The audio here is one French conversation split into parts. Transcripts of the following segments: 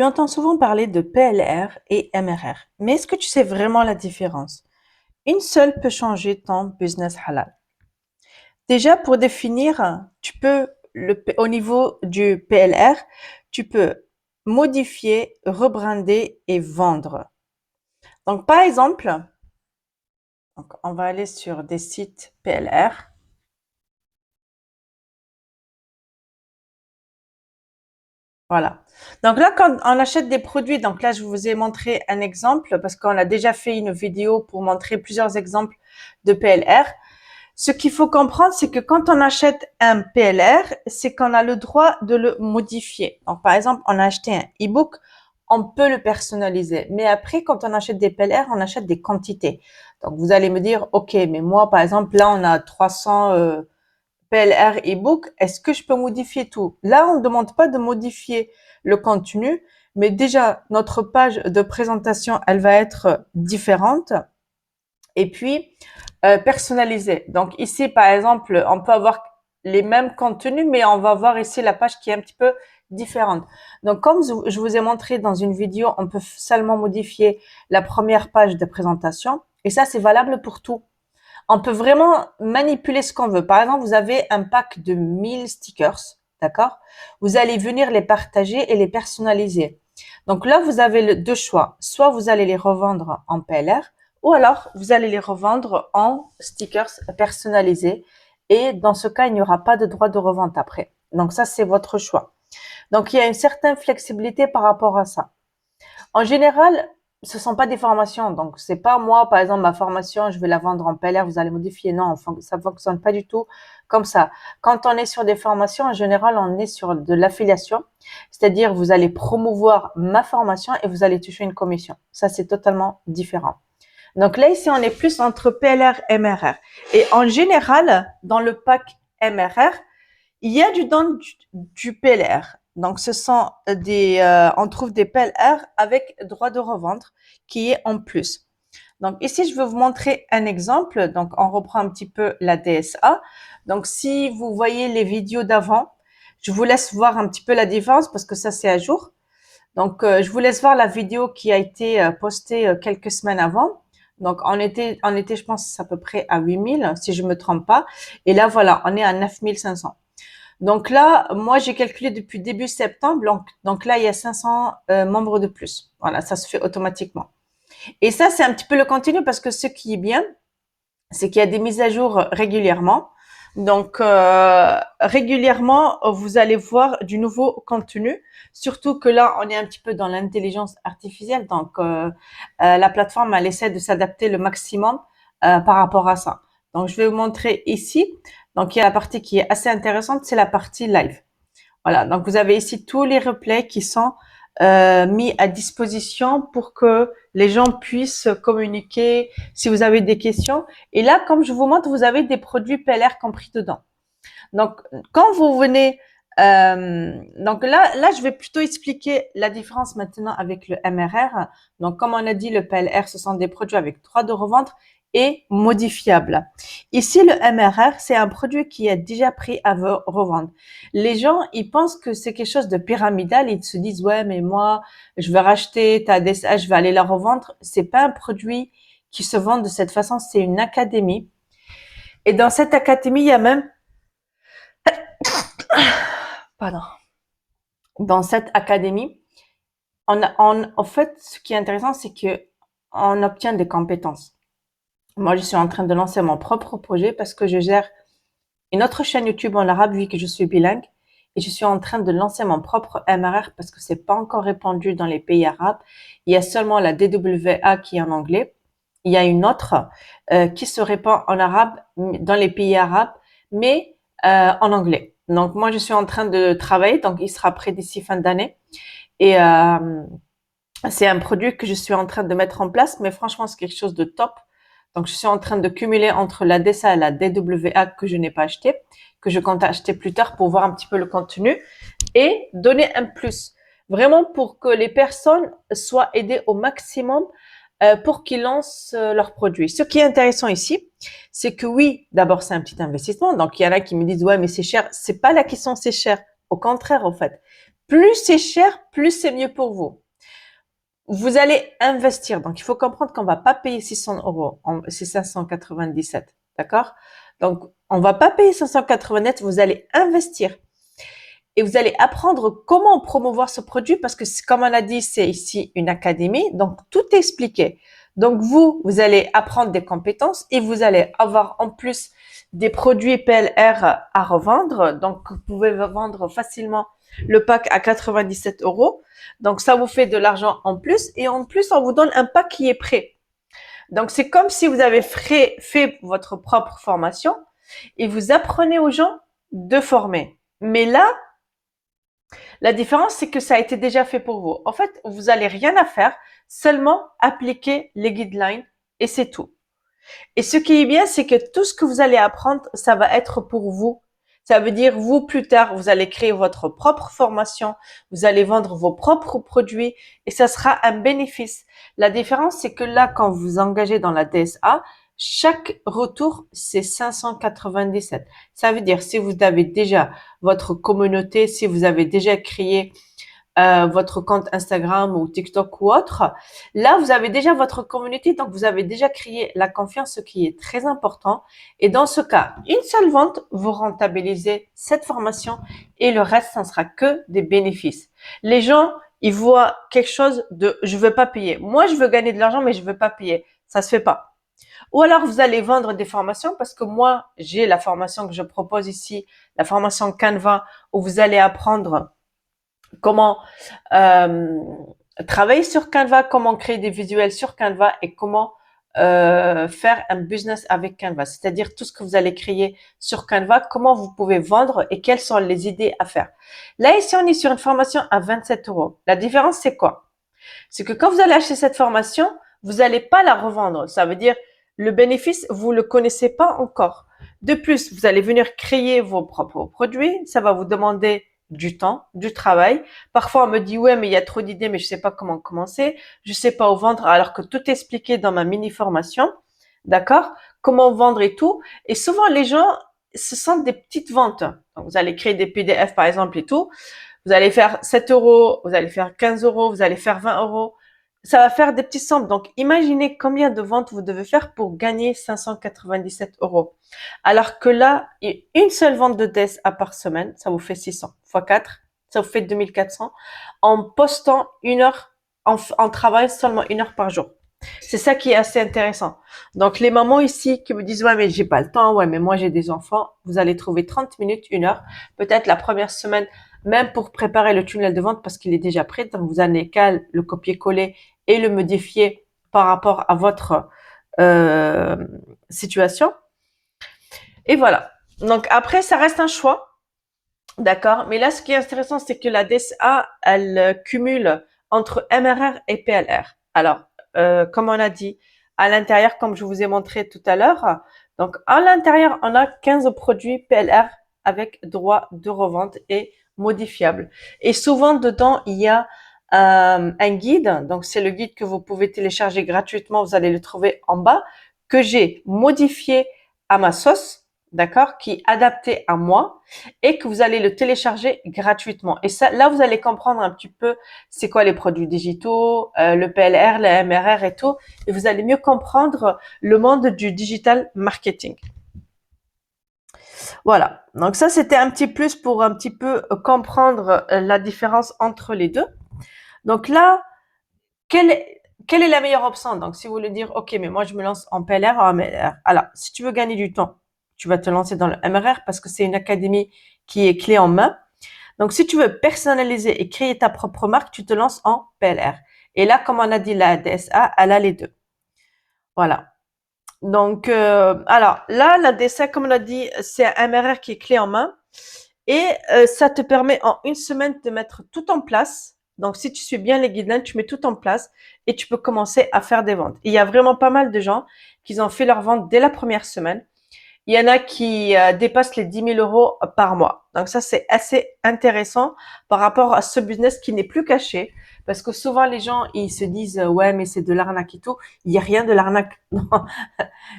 Tu entends souvent parler de PLR et MRR, mais est-ce que tu sais vraiment la différence? Une seule peut changer ton business halal. Déjà, pour définir, tu peux, au niveau du PLR, tu peux modifier, rebrander et vendre. Donc, par exemple, on va aller sur des sites PLR. Voilà. Donc là, quand on achète des produits, donc là, je vous ai montré un exemple parce qu'on a déjà fait une vidéo pour montrer plusieurs exemples de PLR. Ce qu'il faut comprendre, c'est que quand on achète un PLR, c'est qu'on a le droit de le modifier. Donc, par exemple, on a acheté un e-book, on peut le personnaliser. Mais après, quand on achète des PLR, on achète des quantités. Donc, vous allez me dire, OK, mais moi, par exemple, là, on a 300 PLR e-book. Est-ce que je peux modifier tout? Là, on ne demande pas de modifier le contenu, mais déjà, notre page de présentation, elle va être différente. Et puis, personnalisé. Donc ici, par exemple, on peut avoir les mêmes contenus, mais on va voir ici la page qui est un petit peu différente. Donc comme je vous ai montré dans une vidéo, on peut seulement modifier la première page de présentation. Et ça, c'est valable pour tout. On peut vraiment manipuler ce qu'on veut. Par exemple, vous avez un pack de 1000 stickers, d'accord? Vous allez venir les partager et les personnaliser. Donc là, vous avez deux choix. Soit vous allez les revendre en PLR, ou alors vous allez les revendre en stickers personnalisés. Et dans ce cas, il n'y aura pas de droit de revente après. Donc ça, c'est votre choix. Donc il y a une certaine flexibilité par rapport à ça. En général, ce sont pas des formations. Donc, c'est pas moi, par exemple, ma formation, je vais la vendre en PLR, vous allez modifier. Non, ça fonctionne pas du tout comme ça. Quand on est sur des formations, en général, on est sur de l'affiliation. C'est-à-dire, vous allez promouvoir ma formation et vous allez toucher une commission. Ça, c'est totalement différent. Donc là, ici, on est plus entre PLR et MRR. Et en général, dans le pack MRR, il y a du PLR. Donc, ce sont on trouve des PLR avec droit de revendre qui est en plus. Donc, ici, je vais vous montrer un exemple. Donc, on reprend un petit peu la DSA. Donc, si vous voyez les vidéos d'avant, je vous laisse voir un petit peu la différence parce que ça, c'est à jour. Donc, je vous laisse voir la vidéo qui a été postée quelques semaines avant. Donc, on était, je pense, à peu près à 8000, si je me trompe pas. Et là, voilà, on est à 9500. Donc là, moi, j'ai calculé depuis début septembre. Donc là, il y a 500 membres de plus. Voilà, ça se fait automatiquement. Et ça, c'est un petit peu le continu parce que ce qui est bien, c'est qu'il y a des mises à jour régulièrement. Donc, régulièrement, vous allez voir du nouveau contenu. Surtout que là, on est un petit peu dans l'intelligence artificielle. Donc, la plateforme, elle essaie de s'adapter le maximum par rapport à ça. Donc, je vais vous montrer ici. Donc, il y a la partie qui est assez intéressante, c'est la partie live. Voilà, donc vous avez ici tous les replays qui sont mis à disposition pour que les gens puissent communiquer si vous avez des questions. Et là, comme je vous montre, vous avez des produits PLR compris dedans. Donc, quand vous venez, donc là, je vais plutôt expliquer la différence maintenant avec le MRR. Donc, comme on a dit, le PLR, ce sont des produits avec droit de revente et modifiables. Ici, le MRR, c'est un produit qui est déjà prêt à revendre. Les gens, ils pensent que c'est quelque chose de pyramidal. Ils se disent, ouais, mais moi, je vais racheter ta DSA, je vais aller la revendre. C'est pas un produit qui se vend de cette façon. C'est une académie. Et dans cette académie, il y a même pardon. Dans cette académie, en fait, ce qui est intéressant, c'est que on obtient des compétences. Moi, je suis en train de lancer mon propre projet parce que je gère une autre chaîne YouTube en arabe vu que je suis bilingue et je suis en train de lancer mon propre MRR parce que c'est pas encore répandu dans les pays arabes. Il y a seulement la DWA qui est en anglais. Il y a une autre qui se répand en arabe dans les pays arabes, mais en anglais. Donc moi, je suis en train de travailler, donc il sera prêt d'ici fin d'année. Et c'est un produit que je suis en train de mettre en place, mais franchement, c'est quelque chose de top. Donc, je suis en train de cumuler entre la DSA et la DWA que je n'ai pas acheté, que je compte acheter plus tard pour voir un petit peu le contenu et donner un plus. Vraiment pour que les personnes soient aidées au maximum pour qu'ils lancent leurs produits. Ce qui est intéressant ici, c'est que oui, d'abord, c'est un petit investissement. Donc, il y en a qui me disent, ouais, mais c'est cher. C'est pas la question, c'est cher. Au contraire, en fait. Plus c'est cher, plus c'est mieux pour vous. Vous allez investir. Donc, il faut comprendre qu'on va pas payer 600 euros. C'est 597. D'accord? Donc, on va pas payer 587. Vous allez investir. Et vous allez apprendre comment promouvoir ce produit parce que, comme on a dit, c'est ici une académie. Donc, tout est expliqué. Donc, vous allez apprendre des compétences et vous allez avoir en plus des produits PLR à revendre. Donc, vous pouvez vendre facilement le pack à 97 euros. Donc, ça vous fait de l'argent en plus. Et en plus, on vous donne un pack qui est prêt. Donc, c'est comme si vous avez fait votre propre formation et vous apprenez aux gens de former. Mais là, la différence, c'est que ça a été déjà fait pour vous. En fait, vous n'allez rien à faire, seulement appliquer les guidelines et c'est tout. Et ce qui est bien, c'est que tout ce que vous allez apprendre, ça va être pour vous. Ça veut dire, vous, plus tard, vous allez créer votre propre formation, vous allez vendre vos propres produits et ça sera un bénéfice. La différence, c'est que là, quand vous vous engagez dans la DSA, chaque retour, c'est 597. Ça veut dire, si vous avez déjà votre communauté, si vous avez déjà créé votre compte Instagram ou TikTok ou autre, là, vous avez déjà votre communauté, donc vous avez déjà créé la confiance, ce qui est très important. Et dans ce cas, une seule vente, vous rentabilisez cette formation et le reste, ça ne sera que des bénéfices. Les gens, ils voient quelque chose de « je veux pas payer ». Moi, je veux gagner de l'argent, mais je veux pas payer. Ça se fait pas. Ou alors, vous allez vendre des formations parce que moi, j'ai la formation que je propose ici, la formation Canva, où vous allez apprendre comment travailler sur Canva, comment créer des visuels sur Canva et comment faire un business avec Canva. C'est-à-dire tout ce que vous allez créer sur Canva, comment vous pouvez vendre et quelles sont les idées à faire. Là, ici, on est sur une formation à 27 euros. La différence, c'est quoi? C'est que quand vous allez acheter cette formation, vous n'allez pas la revendre. Ça veut dire le bénéfice, vous le connaissez pas encore. De plus, vous allez venir créer vos propres produits. Ça va vous demander du temps, du travail. Parfois, on me dit, ouais, mais il y a trop d'idées, mais je sais pas comment commencer. Je sais pas où vendre, alors que tout est expliqué dans ma mini formation. D'accord? Comment vendre et tout. Et souvent, les gens, ce sont des petites ventes. Donc, vous allez créer des PDF, par exemple, et tout. Vous allez faire 7 euros, vous allez faire 15 euros, vous allez faire 20 euros. Ça va faire des petits sommes. Donc, imaginez combien de ventes vous devez faire pour gagner 597 euros. Alors que là, une seule vente de DSA par semaine, ça vous fait 600 fois 4, ça vous fait 2400 en postant une heure, en travaillant seulement une heure par jour. C'est ça qui est assez intéressant. Donc, les mamans ici qui me disent, ouais, mais j'ai pas le temps, ouais, mais moi j'ai des enfants, vous allez trouver 30 minutes, une heure, peut-être la première semaine, même pour préparer le tunnel de vente parce qu'il est déjà prêt. Donc, vous n'allez qu'à le copier-coller et le modifier par rapport à votre euh, situation. Et voilà. Donc, après, ça reste un choix. D'accord. Mais là, ce qui est intéressant, c'est que la DSA, elle cumule entre MRR et PLR. Alors, comme on a dit, à l'intérieur, comme je vous ai montré tout à l'heure, donc à l'intérieur, on a 15 produits PLR avec droit de revente et modifiable. Et souvent, dedans, il y a un guide. Donc, c'est le guide que vous pouvez télécharger gratuitement. Vous allez le trouver en bas, que j'ai modifié à ma sauce, d'accord, qui est adapté à moi et que vous allez le télécharger gratuitement. Et ça, là, vous allez comprendre un petit peu c'est quoi les produits digitaux, le PLR, le MRR et tout. Et vous allez mieux comprendre le monde du digital marketing. Voilà. Donc ça, c'était un petit plus pour un petit peu comprendre la différence entre les deux. Donc là, quelle est la meilleure option? Donc, si vous voulez dire, OK, mais moi, je me lance en PLR, en MRR. Alors, si tu veux gagner du temps, tu vas te lancer dans le MRR parce que c'est une académie qui est clé en main. Donc, si tu veux personnaliser et créer ta propre marque, tu te lances en PLR. Et là, comme on a dit, la DSA, elle a les deux. Voilà. Donc, alors là, la DSA, comme on a dit, c'est un MRR qui est clé en main. Et ça te permet en une semaine de mettre tout en place. Donc, si tu suis bien les guidelines, tu mets tout en place et tu peux commencer à faire des ventes. Il y a vraiment pas mal de gens qui ont fait leur vente dès la première semaine. Il y en a qui dépassent les 10 000 euros par mois. Donc ça, c'est assez intéressant par rapport à ce business qui n'est plus caché. Parce que souvent, les gens, ils se disent, ouais, mais c'est de l'arnaque et tout. Il n'y a rien de l'arnaque. Non.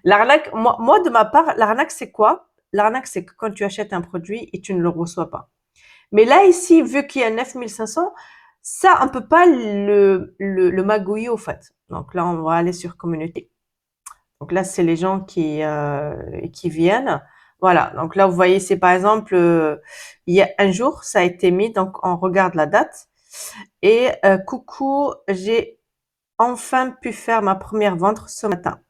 L'arnaque, moi, de ma part, l'arnaque, c'est quoi? L'arnaque, c'est que quand tu achètes un produit et tu ne le reçois pas. Mais là, ici, vu qu'il y a 9500, ça, on peut pas le magouiller au fait. Donc là, on va aller sur communauté. Donc là, c'est les gens qui viennent. Voilà. Donc là, vous voyez, c'est par exemple, il y a un jour, ça a été mis. Donc on regarde la date. Et coucou, j'ai enfin pu faire ma première vente ce matin.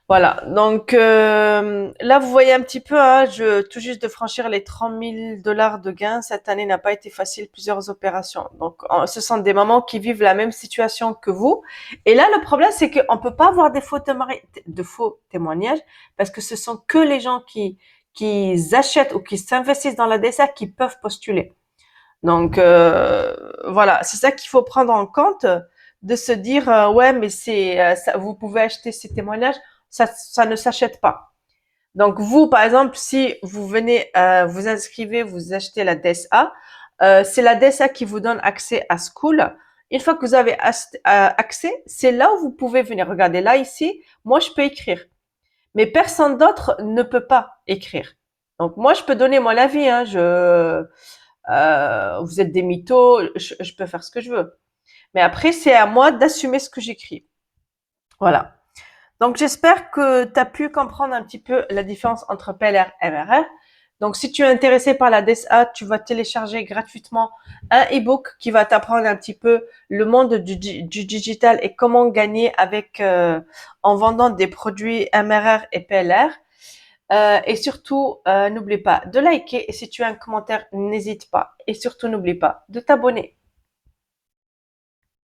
Voilà, donc là vous voyez un petit peu, hein, je tout juste de franchir les 30 000 $ de gains. Cette année n'a pas été facile, plusieurs opérations. Donc ce sont des mamans qui vivent la même situation que vous. Et là le problème c'est qu'on peut pas avoir de faux témoignages parce que ce sont que les gens qui achètent ou qui s'investissent dans la DSA qui peuvent postuler. Donc voilà, c'est ça qu'il faut prendre en compte, de se dire ouais mais c'est ça, vous pouvez acheter ces témoignages, ça ne s'achète pas. Donc vous par exemple si vous venez vous inscrivez, vous achetez la DSA, c'est la DSA qui vous donne accès à School. Une fois que vous avez accès, c'est là où vous pouvez venir. Regardez là ici, moi je peux écrire, mais personne d'autre ne peut pas écrire. Donc moi je peux donner mon avis, hein, vous êtes des mythos, je peux faire ce que je veux. Mais après, c'est à moi d'assumer ce que j'écris. Voilà. Donc, j'espère que tu as pu comprendre un petit peu la différence entre PLR et MRR. Donc, si tu es intéressé par la DSA, tu vas télécharger gratuitement un e-book qui va t'apprendre un petit peu le monde du digital et comment gagner avec en vendant des produits MRR et PLR. Et surtout, n'oublie pas de liker et si tu as un commentaire, n'hésite pas. Et surtout, n'oublie pas de t'abonner.